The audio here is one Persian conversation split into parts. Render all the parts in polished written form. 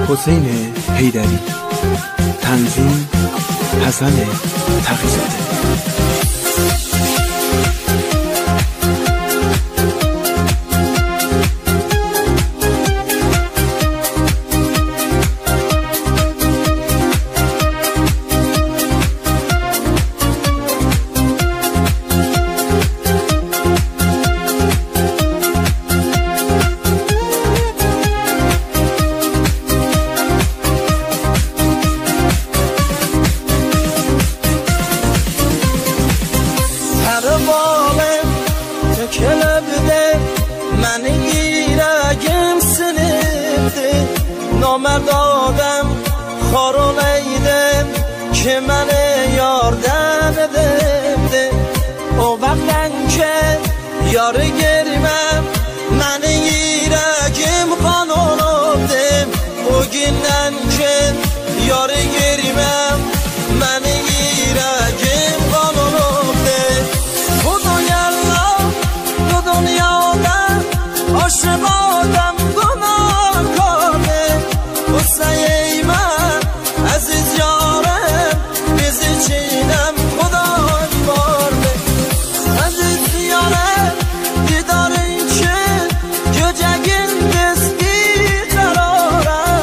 حسین حیدری، تنظیم حسن تقی‌زاده. نامرد آدم خارون ایده که من یاردن ده او وقتن که یار گریمم من یرگم قانون ده او گیندن که یار گریمم من یرگم قانون ده خدای الله دو دنیادا عاشق آدم عزیز یارم بیزی چینم خدای بارده عزیز یارم دیدار این که گجگین دستی قرارم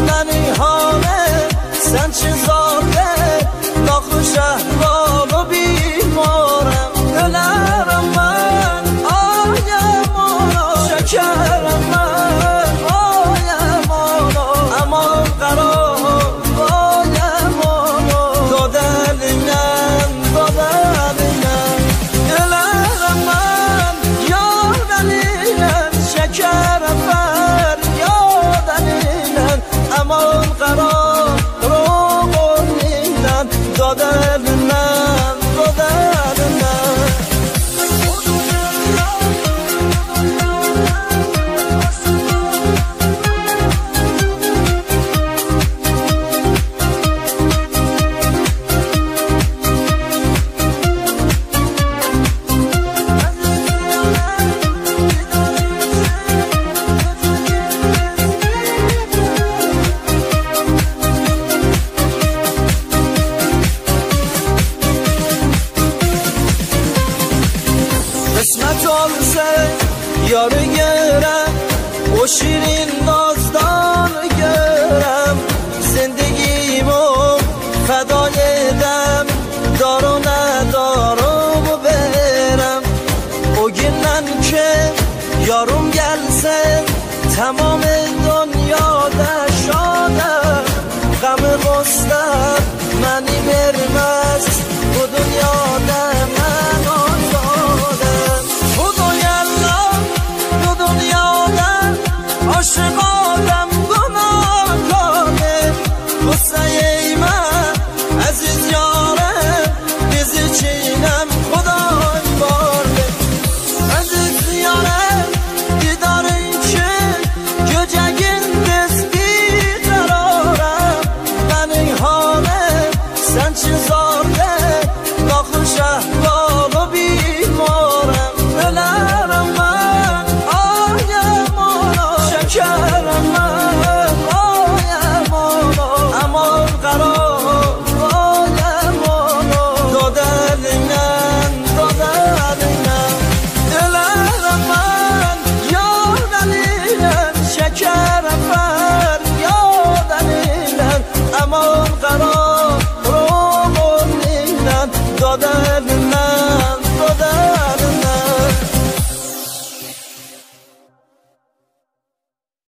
منی حاله سن چه زاده ناخوش احوال و بیمارم دلرم من آیم آنا شکرم من آیم آنا امان قرار قسمت آلسه یارو گرم و شیرین نازدان گرم زندگیمو فدای دم دارو ندارم و برم او گرنن که یاروم گلسه تمام دنیا دشادم غم غستم منی برمز و دنیا دمن آزادم خدای الله دو دنیا دم عاشق آدم گناه کنه غصه من عزیز یارم بیزی چینم خدای بارده عزیز یارم دیدار این که گجگین دستی قرارم منی حاله سن چه زاده ناخوش احوال و بیمارم دلرم من آیم آنا شکرم من آیم آنا امان قرار آیم آنا دادلینم دلرم من یادنینم شکرم من یادنینم امان قرار رو دادن